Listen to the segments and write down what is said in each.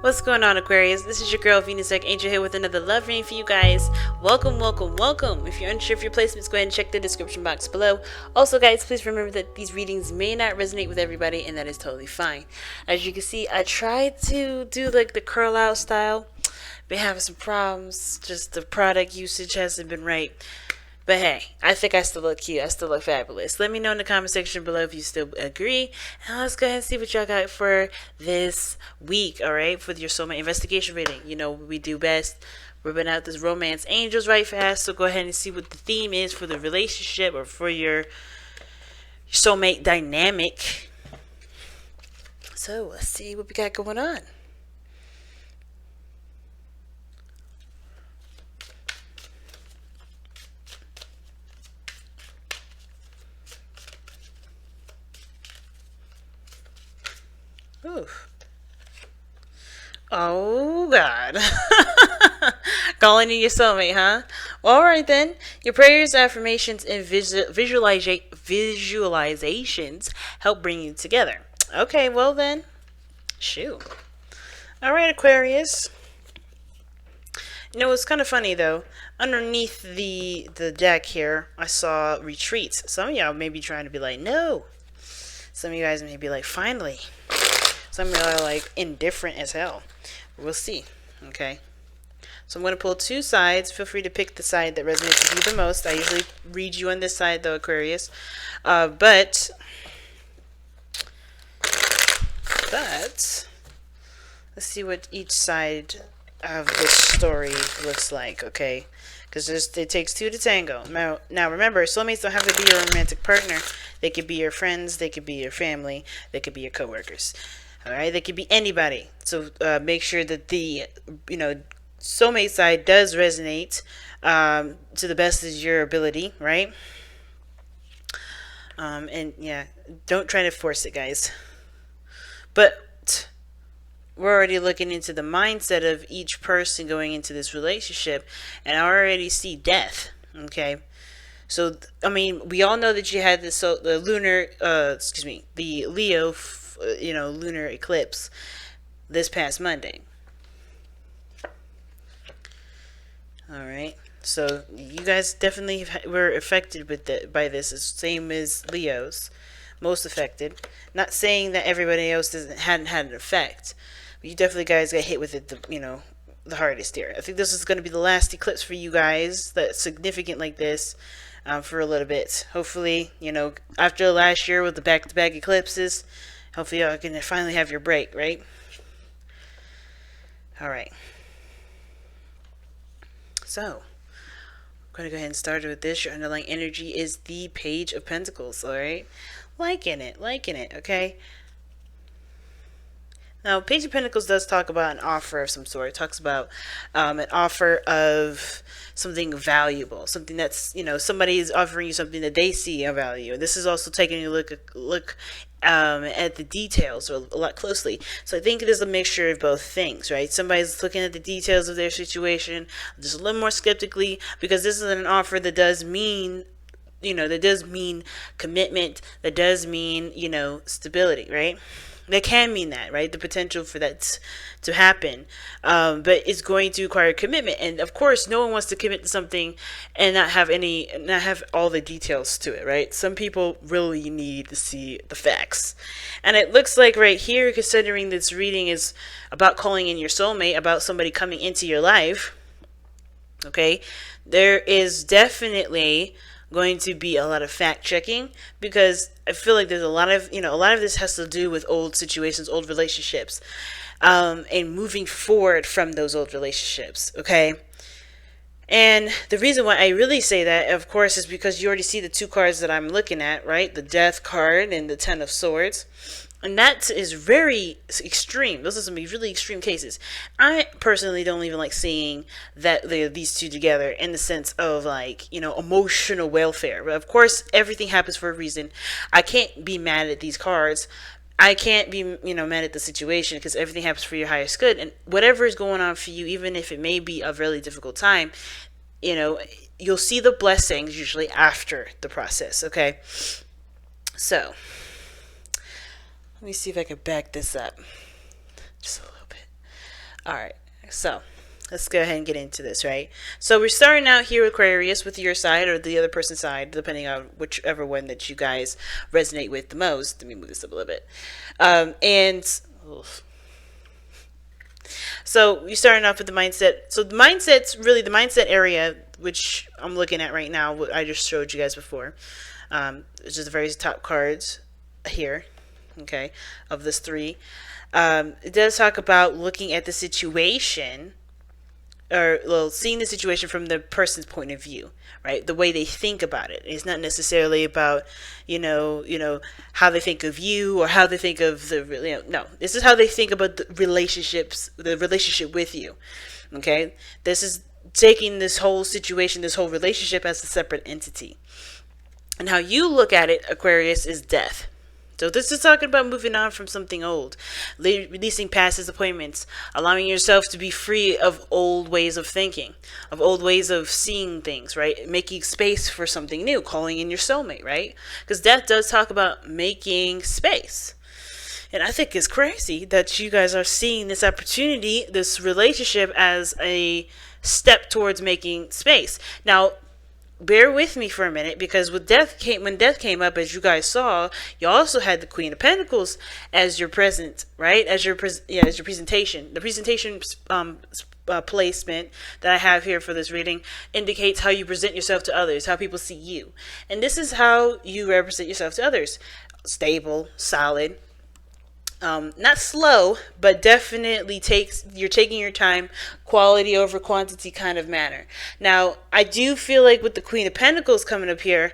What's going on, Aquarius? This is your girl Venus Angel here with another love reading for you guys. Welcome, welcome, welcome. If you're unsure of your placements, go ahead and check the description box below. Also, guys, please remember that these readings may not resonate with everybody, and that is totally fine. As you can see, I tried to do like the curl out style. Been having some problems. Just the product usage hasn't been right. But hey, I think I still look cute. I still look fabulous. Let me know in the comment section below if you still agree. And let's go ahead and see what y'all got for this week, alright? For your soulmate investigation reading. You know what we do best. Ripping out this romance angels right fast. So go ahead and see what the theme is for the relationship or for your soulmate dynamic. So let's see what we got going on. Oof. Oh, God. Calling in your soulmate, huh? Well, alright then. Your prayers, affirmations, and visualizations help bring you together. Okay, well then. Shoot. Alright, Aquarius. You know, it's kind of funny, though. Underneath the deck here, I saw retreats. Some of y'all may be trying to be like, no. Some of you guys may be like, finally. Some of y'all are like indifferent as hell. We'll see. Okay. So I'm going to pull two sides. Feel free to pick the side that resonates with you the most. I usually read you on this side though, Aquarius. But let's see what each side of this story looks like. Okay. Because it takes two to tango. Now remember, soulmates don't have to be your romantic partner. They could be your friends. They could be your family. They could be your coworkers. Alright, they could be anybody. So make sure that the soulmate side does resonate to the best of your ability, right? And yeah, don't try to force it, guys. But we're already looking into the mindset of each person going into this relationship, and I already see death. Okay, so I mean, we all know that you had the lunar, the Leo. Lunar eclipse this past Monday. Alright, so you guys definitely were affected by this, same as Leos, most affected. Not saying that everybody else hadn't had an effect, but you definitely guys got hit with it the hardest here. I think this is going to be the last eclipse for you guys that's significant like this for a little bit. Hopefully, after last year with the back-to-back eclipses, hopefully y'all can finally have your break, right? Alright. So, I'm going to go ahead and start with this. Your underlying energy is the Page of Pentacles, alright? Liking it, okay? Now, Page of Pentacles does talk about an offer of some sort. It talks about an offer of something valuable, something that's, somebody is offering you something that they see a value. This is also taking a look at the details a lot closely. So I think it is a mixture of both things, right? Somebody's looking at the details of their situation just a little more skeptically, because this is an offer that does mean, that does mean commitment, that does mean, stability, right? That can mean that, right? The potential for that to happen. But it's going to require commitment. And of course, no one wants to commit to something and not have all the details to it, right? Some people really need to see the facts. And it looks like right here, considering this reading is about calling in your soulmate, about somebody coming into your life, okay, there is definitely going to be a lot of fact checking, because I feel like there's a lot of this has to do with old situations, old relationships, and moving forward from those old relationships, okay? And the reason why I really say that, of course, is because you already see the two cards that I'm looking at, right? The Death card and the Ten of Swords. And that is very extreme. Those are some really extreme cases. I personally don't even like seeing that these two together in the sense of emotional welfare. But of course, everything happens for a reason. I can't be mad at these cards. I can't be, mad at the situation, because everything happens for your highest good. And whatever is going on for you, even if it may be a really difficult time, you'll see the blessings usually after the process, okay? So let me see if I can back this up just a little bit. All right. So let's go ahead and get into this, right? So we're starting out here, Aquarius, with your side or the other person's side, depending on whichever one that you guys resonate with the most. Let me move this up a little bit. And oof. So you're starting off with the mindset. So the mindset's really the mindset area, which I'm looking at right now, what I just showed you guys before. It's just the very top cards here, okay, of this three. It does talk about looking at the situation, or well, seeing the situation from the person's point of view, right? The way they think about it. It's not necessarily about, how they think of you or how they think of no. This is how they think about the relationship with you. Okay? This is taking this whole situation, this whole relationship as a separate entity. And how you look at it, Aquarius, is death. So this is talking about moving on from something old, releasing past disappointments, allowing yourself to be free of old ways of thinking, of old ways of seeing things, right? Making space for something new, calling in your soulmate, right? Because death does talk about making space. And I think it's crazy that you guys are seeing this opportunity, this relationship, as a step towards making space. Now, bear with me for a minute, because when death came up, as you guys saw, you also had the Queen of Pentacles as your present, right? As your presentation. The presentation placement that I have here for this reading indicates how you present yourself to others, how people see you. And this is how you represent yourself to others. Stable, solid, not slow, but definitely you're taking your time, quality over quantity kind of manner. Now, I do feel like with the Queen of Pentacles coming up here,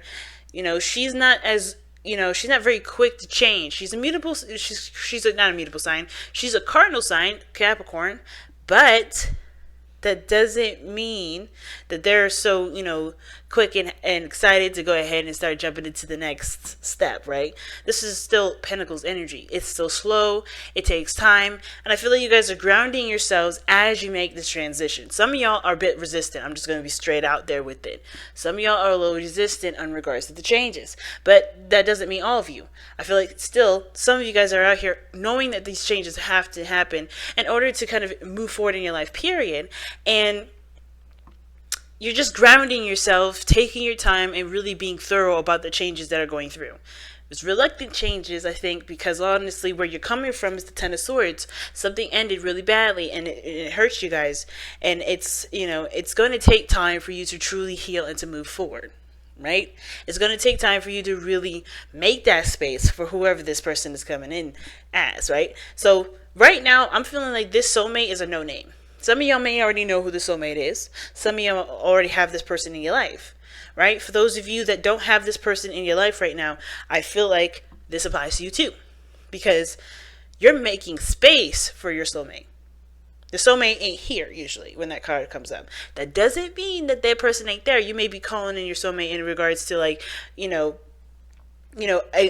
she's not very quick to change. She's immutable. She's not a mutable sign. She's a cardinal sign, Capricorn, but that doesn't mean that they're so, quick and excited to go ahead and start jumping into the next step, right? This is still Pentacles energy. It's still slow. It takes time. And I feel like you guys are grounding yourselves as you make this transition. Some of y'all are a bit resistant. I'm just going to be straight out there with it. Some of y'all are a little resistant in regards to the changes. But that doesn't mean all of you. I feel like still some of you guys are out here knowing that these changes have to happen in order to kind of move forward in your life, period. And you're just grounding yourself, taking your time, and really being thorough about the changes that are going through. It's reluctant changes, I think, because honestly, where you're coming from is the Ten of Swords. Something ended really badly, and it hurts you guys. And it's going to take time for you to truly heal and to move forward, right? It's going to take time for you to really make that space for whoever this person is coming in as, right? So right now, I'm feeling like this soulmate is a no-name. Some of y'all may already know who the soulmate is. Some of y'all already have this person in your life, right? For those of you that don't have this person in your life right now, I feel like this applies to you too, because you're making space for your soulmate. The soulmate ain't here usually when that card comes up. That doesn't mean that person ain't there. You may be calling in your soulmate in regards to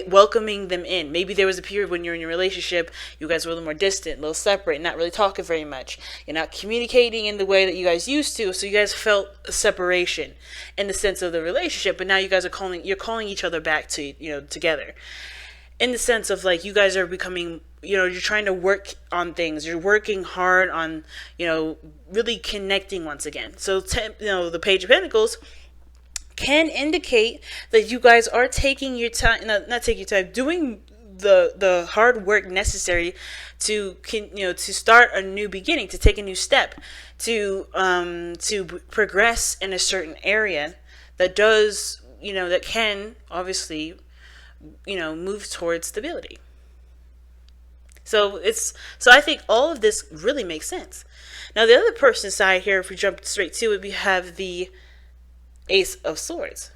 welcoming them in. Maybe there was a period when you're in your relationship, you guys were a little more distant, a little separate, not really talking very much. You're not communicating in the way that you guys used to, so you guys felt a separation in the sense of the relationship. But now you guys are calling each other back to, together. In the sense of like you guys are becoming, you're trying to work on things. You're working hard on, really connecting once again. So, the Page of Pentacles can indicate that you guys are taking your time, not taking your time, doing the hard work necessary to start a new beginning, to take a new step, to progress in a certain area that does, that can obviously, move towards stability. So I think all of this really makes sense. Now the other person's side here, if we jump straight to it, we have the Ace of Swords.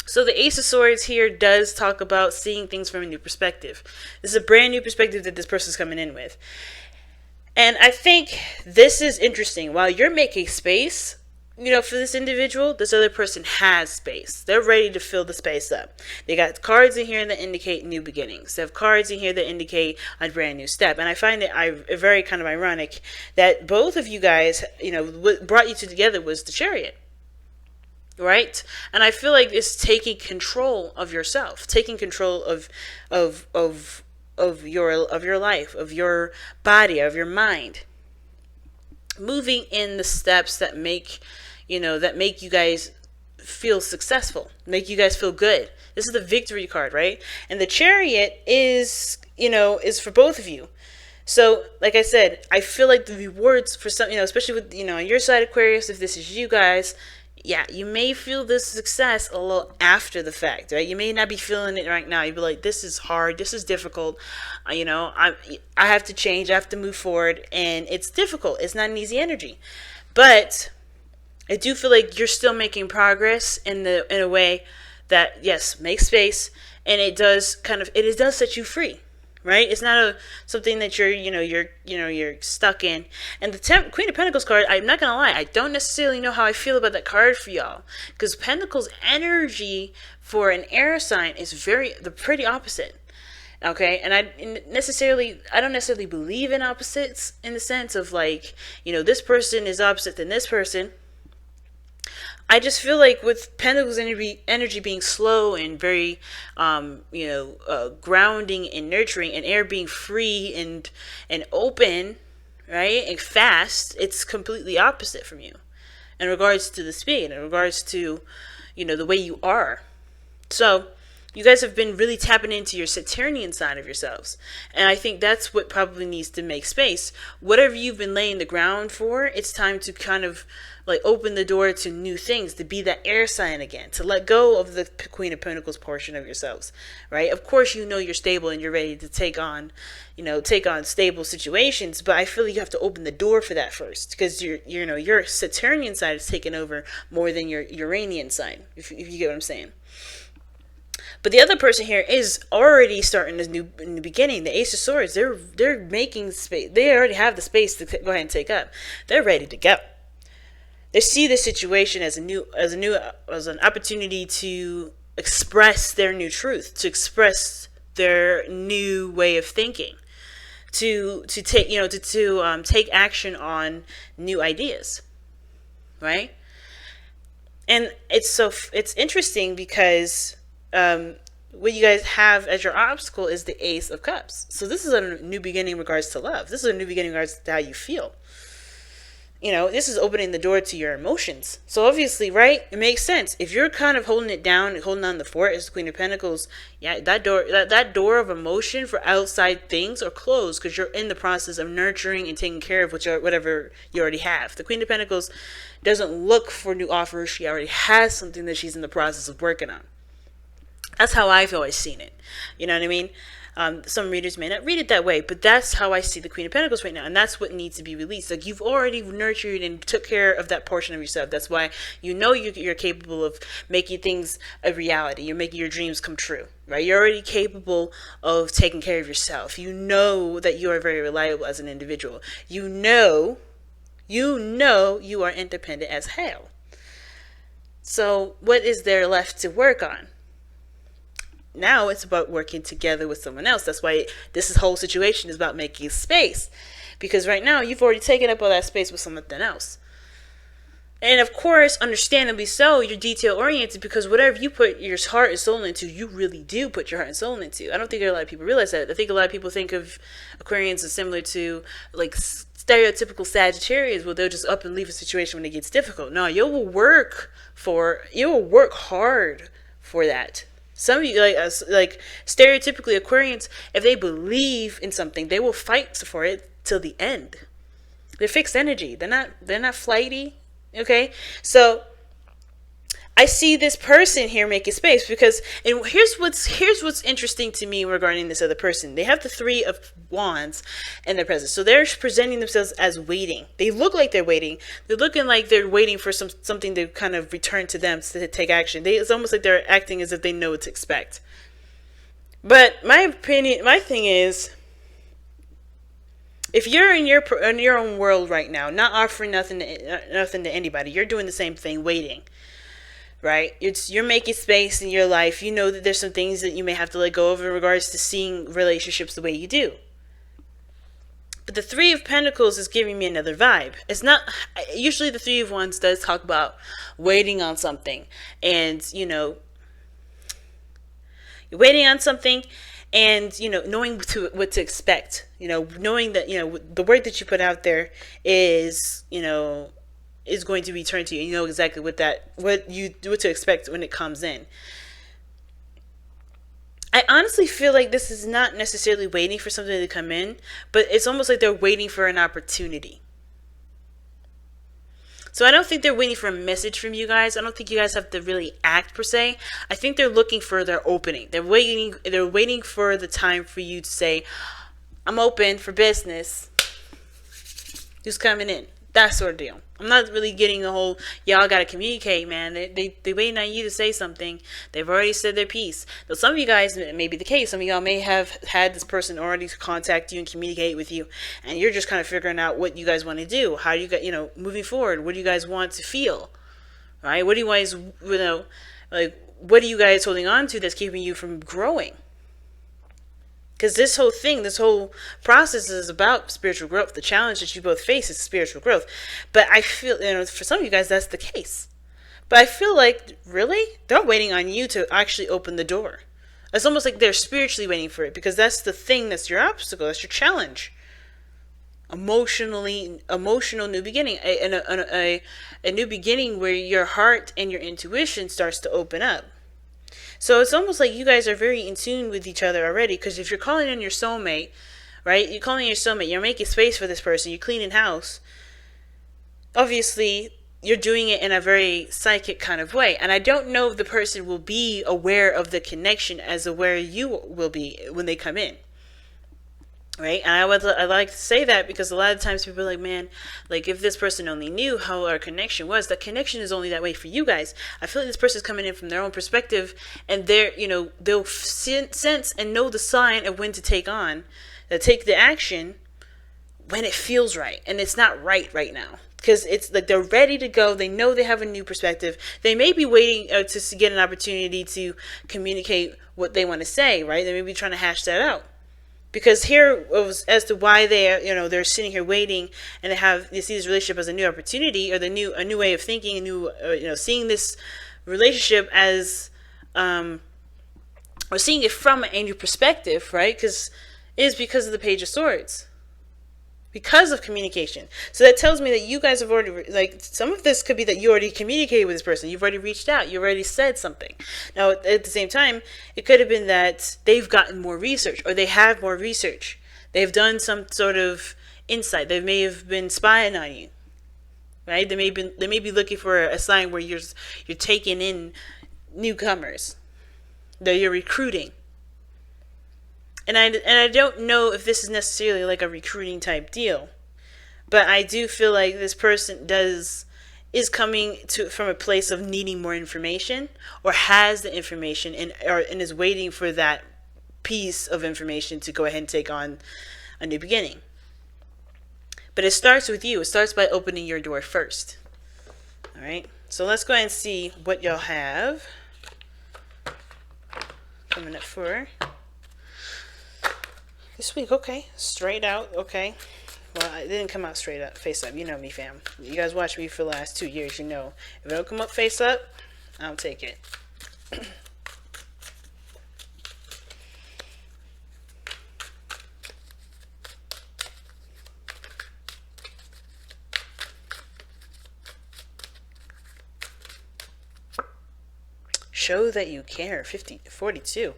So the Ace of Swords here does talk about seeing things from a new perspective. This is a brand new perspective that this person's coming in with. And I think this is interesting. While you're making space, for this individual, this other person has space. They're ready to fill the space up. They got cards in here that indicate new beginnings. They have cards in here that indicate a brand new step. And I find it very kind of ironic that both of you guys, what brought you two together was the Chariot. Right? And I feel like it's taking control of yourself, taking control of your life, of your body, of your mind. moving in the steps that make, that make you guys feel successful, make you guys feel good. This is the victory card, right? And the Chariot is, is for both of you. So, like I said, I feel like the rewards for some, especially with, on your side, Aquarius, if this is you guys, yeah, you may feel this success a little after the fact, right? You may not be feeling it right now. You'd be like, this is hard, this is difficult, I have to change, I have to move forward, and it's difficult. It's not an easy energy. But I do feel like you're still making progress in a way that, yes, makes space, and it does set you free. Right? It's not something that you're stuck in. And the Queen of Pentacles card, I'm not gonna lie, I don't necessarily know how I feel about that card for y'all, because Pentacles energy for an air sign is the pretty opposite. Okay, and I don't necessarily believe in opposites in the sense of like, this person is opposite than this person. I just feel like with Pentacles energy being slow and very, grounding and nurturing, and air being free and open, right, and fast, it's completely opposite from you in regards to the speed, in regards to, the way you are. So you guys have been really tapping into your Saturnian side of yourselves. And I think that's what probably needs to make space. Whatever you've been laying the ground for, it's time to kind of like open the door to new things, to be that air sign again, to let go of the Queen of Pentacles portion of yourselves, right? Of course, you're stable and you're ready to take on stable situations, but I feel like you have to open the door for that first, because your Saturnian side is taking over more than your Uranian side, if you get what I'm saying. But the other person here is already starting this new beginning. The Ace of Swords, they're making space. They already have the space to go ahead and take up. They're ready to go. They see this situation as an opportunity to express their new truth, to express their new way of thinking, to take action on new ideas, right? And it's interesting because what you guys have as your obstacle is the Ace of Cups. So this is a new beginning in regards to love. This is a new beginning in regards to how you feel. This is opening the door to your emotions. So obviously, right, it makes sense. If you're kind of holding it down, holding on the fort as the Queen of Pentacles, yeah, that door of emotion for outside things are closed, because you're in the process of nurturing and taking care of whatever you already have. The Queen of Pentacles doesn't look for new offers. She already has something that she's in the process of working on. That's how I've always seen it. You know what I mean? Some readers may not read it that way, but that's how I see the Queen of Pentacles right now, and that's what needs to be released. Like, you've already nurtured and took care of that portion of yourself. That's why you're capable of making things a reality. You're making your dreams come true, right? You're already capable of taking care of yourself. You know that you are very reliable as an individual. You know you are independent as hell. So what is there left to work on? Now it's about working together with someone else. That's why this whole situation is about making space. Because right now, you've already taken up all that space with something else. And of course, understandably so, you're detail-oriented, because whatever you put your heart and soul into, you really do put your heart and soul into. I don't think a lot of people realize that. I think a lot of people think of Aquarians as similar to, like, stereotypical Sagittarius, where they'll just up and leave a situation when it gets difficult. No, you will work hard for that. Some of you, like stereotypically Aquarians, if they believe in something, they will fight for it till the end. They're fixed energy. They're not flighty. Okay, so I see this person here making space, because, and here's what's interesting to me regarding this other person. They have the Three of Wands in their presence, so they're presenting themselves as waiting. They look like they're waiting. They're looking like they're waiting for something to kind of return to them to take action. It's almost like they're acting as if they know what to expect. But my thing is, if you're in your own world right now, not offering nothing to anybody, you're doing the same thing, waiting. Right? You're making space in your life. You know that there's some things that you may have to let go of in regards to seeing relationships the way you do. But the Three of Pentacles is giving me another vibe. It's not, usually the Three of Wands does talk about waiting on something. And, you're waiting on something, and knowing what to expect, knowing that the word that you put out there is is going to be turned to you. You know exactly what to expect when it comes in. I honestly feel like this is not necessarily waiting for something to come in, but it's almost like they're waiting for an opportunity. So I don't think they're waiting for a message from you guys. I don't think you guys have to really act per se. I think they're looking for their opening. They're waiting for the time for you to say, I'm open for business. Who's coming in? That sort of deal. I'm not really getting the whole, y'all gotta communicate, man. They waiting on you to say something. They've already said their piece. Now, some of you guys, it may be the case. Some of y'all may have had this person already contact you and communicate with you, and you're just kind of figuring out what you guys want to do. How do you got, moving forward, what do you guys want to feel? Right? What do you guys, what are you guys holding on to that's keeping you from growing? Because this whole process is about spiritual growth. The challenge that you both face is spiritual growth. But I feel, for some of you guys, that's the case. But I feel like, really? They're waiting on you to actually open the door. It's almost like they're spiritually waiting for it, because that's the thing, that's your obstacle, that's your challenge. Emotional new beginning. A new beginning where your heart and your intuition starts to open up. So it's almost like you guys are very in tune with each other already, because if you're calling in your soulmate, right? You're calling in your soulmate, you're making space for this person, you're cleaning house. Obviously, you're doing it in a very psychic kind of way. And I don't know if the person will be aware of the connection as aware you will be when they come in. Right? And I like to say that because a lot of times people are like, man, like if this person only knew how our connection was, the connection is only that way for you guys. I feel like this person's coming in from their own perspective, and they'll sense and know the sign of when to take the action when it feels right. And it's not right now. Because it's like they're ready to go. They know they have a new perspective. They may be waiting to get an opportunity to communicate what they want to say, right? They may be trying to hash that out. Because here was as to why they're sitting here waiting, and they see this relationship as a new opportunity, or a new way of thinking, a new seeing this relationship as or seeing it from a new perspective, right? Because of the Page of Swords, because of communication. So that tells me that you guys have already, some of this could be that you already communicated with this person. You've already reached out. You already said something. Now, at the same time, it could have been that they've gotten more research, or they have more research. They've done some sort of insight. They may have been spying on you, right? They may be looking for a sign where you're taking in newcomers, that you're recruiting. And I don't know if this is necessarily like a recruiting type deal, but I do feel like this person is coming from a place of needing more information, or has the information and is waiting for that piece of information to go ahead and take on a new beginning. But it starts with you. It starts by opening your door first. All right. So let's go ahead and see what y'all have coming up for this week. Okay, straight out. Okay, well, it didn't come out straight up, face up. You know me, fam. You guys watch me for the last 2 years. You know, if it don't come up face up, I'll take it. Show that you care. 42.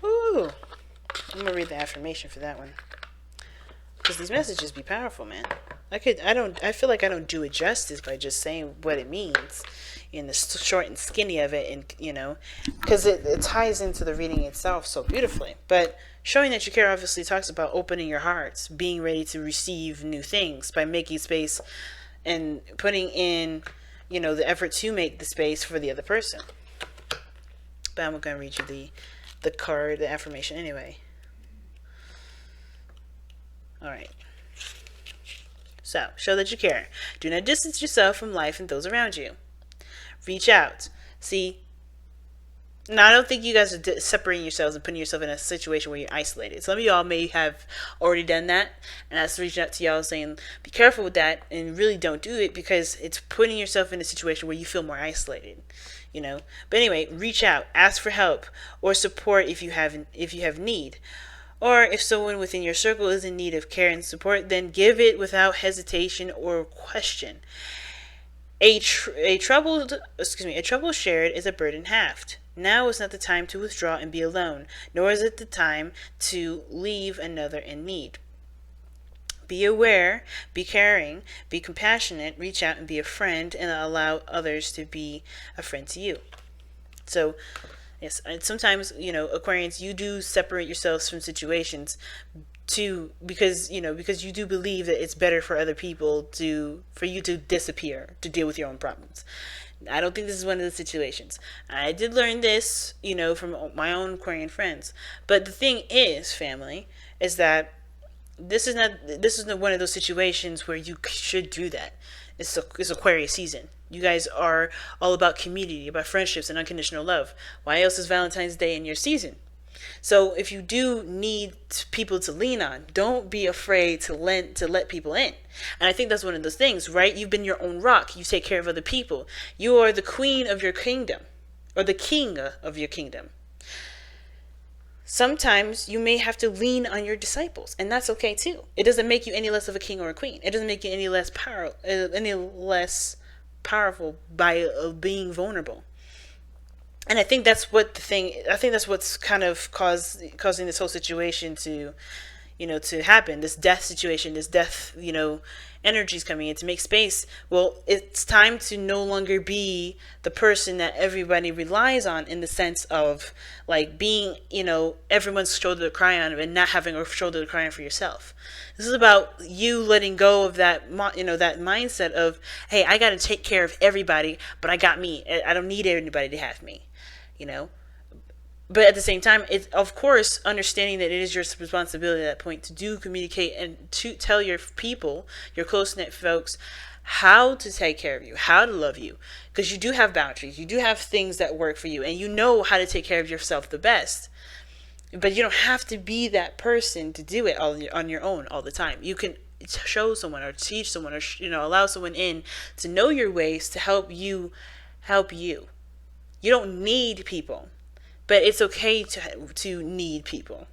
Ooh. I'm gonna read the affirmation for that one, because these messages be powerful, man. I feel like I don't do it justice by just saying what it means in the short and skinny of it, and because it ties into the reading itself so beautifully. But showing that you care obviously talks about opening your hearts, being ready to receive new things by making space and putting in, the effort to make the space for the other person. But I'm gonna read you the card, the affirmation anyway. Alright. So, show that you care. Do not distance yourself from life and those around you. Reach out. See, Now, I don't think you guys are separating yourselves and putting yourself in a situation where you're isolated. Some of y'all may have already done that, and that's reaching out to y'all saying, be careful with that, and really don't do it, because it's putting yourself in a situation where you feel more isolated, you know. But anyway, reach out, ask for help or support if you have need. Or if someone within your circle is in need of care and support, then give it without hesitation or question. A trouble shared is a burden halved. Now is not the time to withdraw and be alone, nor is it the time to leave another in need. Be aware, be caring, be compassionate, reach out and be a friend, and allow others to be a friend to you. So, yes, and sometimes, Aquarians, you do separate yourselves from situations because you do believe that it's better for other people for you to disappear to deal with your own problems. I don't think this is one of the situations. I did learn this, from my own Aquarian friends. But the thing is, family, is that this is not one of those situations where you should do that. It's Aquarius season. You guys are all about community, about friendships and unconditional love. Why else is Valentine's Day in your season? So if you do need people to lean on, don't be afraid to let people in. And I think that's one of those things, right? You've been your own rock. You take care of other people. You are the queen of your kingdom, or the king of your kingdom. Sometimes you may have to lean on your disciples, and that's okay too. It doesn't make you any less of a king or a queen. It doesn't make you any less powerful by being vulnerable. And I think that's what's kind of causing this whole situation to happen. This death situation, this death, energies coming in to make space. Well, it's time to no longer be the person that everybody relies on, in the sense of like being, everyone's shoulder to cry on, and not having a shoulder to cry on for yourself. This is about you letting go of that, that mindset of, hey, I got to take care of everybody, but I got me. I don't need anybody to have me. But at the same time, it's of course understanding that it is your responsibility at that point to do communicate and to tell your people, your close-knit folks, how to take care of you, how to love you, because you do have boundaries, you do have things that work for you, and you know how to take care of yourself the best. But you don't have to be that person to do it all on your own all the time. You can show someone or teach someone or allow someone in to know your ways to help you. You don't need people, but it's okay to need people.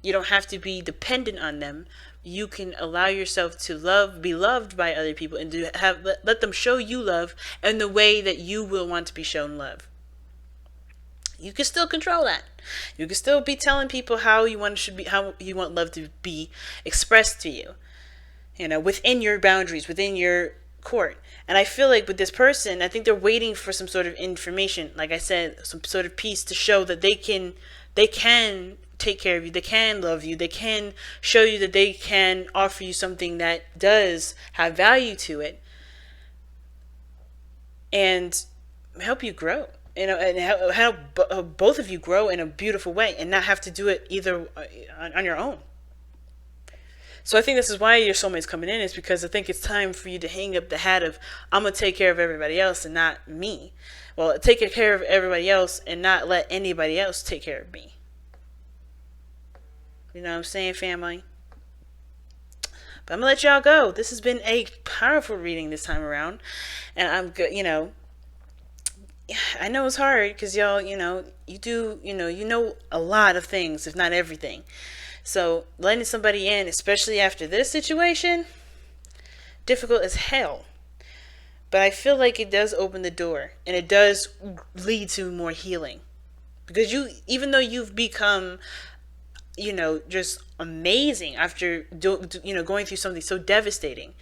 You don't have to be dependent on them. You can allow yourself to be loved by other people, and let them show you love in the way that you will want to be shown love. You can still control that. You can still be telling people how you want love to be expressed to you. Within your boundaries, within your court. And I feel like with this person, I think they're waiting for some sort of information, like I said, some sort of piece to show that they can take care of you, they can love you, they can show you that they can offer you something that does have value to it, and help you grow, and help both of you grow in a beautiful way, and not have to do it either on your own. So I think this is why your soulmate's coming in, is because I think it's time for you to hang up the hat of, I'm going to take care of everybody else and not me. Well, take care of everybody else and not let anybody else take care of me. You know what I'm saying, family? But I'm going to let y'all go. This has been a powerful reading this time around. And I'm good, I know it's hard because y'all, you know a lot of things, if not everything. So letting somebody in, especially after this situation, difficult as hell. But I feel like it does open the door, and it does lead to more healing. Because even though you've become, just amazing after, going through something so devastating,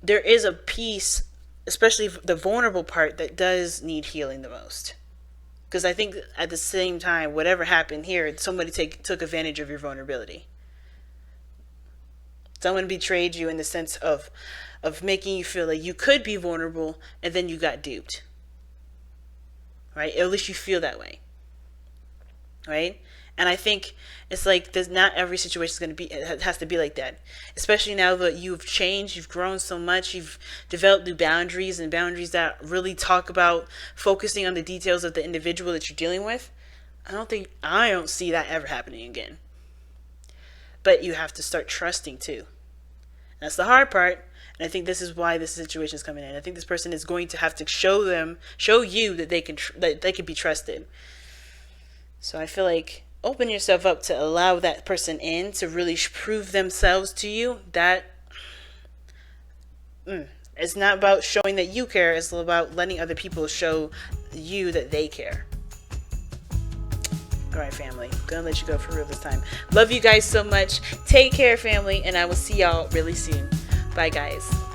there is a piece, especially the vulnerable part, that does need healing the most. Because I think at the same time, whatever happened here, somebody took advantage of your vulnerability. Someone betrayed you in the sense of making you feel like you could be vulnerable, and then you got duped. Right? At least you feel that way. Right? And I think it's like there's not every situation is going to be, it has to be like that. Especially now that you've changed, you've grown so much, you've developed new boundaries, and boundaries that really talk about focusing on the details of the individual that you're dealing with. I don't see that ever happening again. But you have to start trusting too. That's the hard part. And I think this is why this situation is coming in. I think this person is going to have to show you that they can be trusted. So I feel like open yourself up to allow that person in to really prove themselves to you. That it's not about showing that you care. It's about letting other people show you that they care. All right, family. I'm gonna let you go for real this time. Love you guys so much. Take care, family, and I will see y'all really soon. Bye, guys.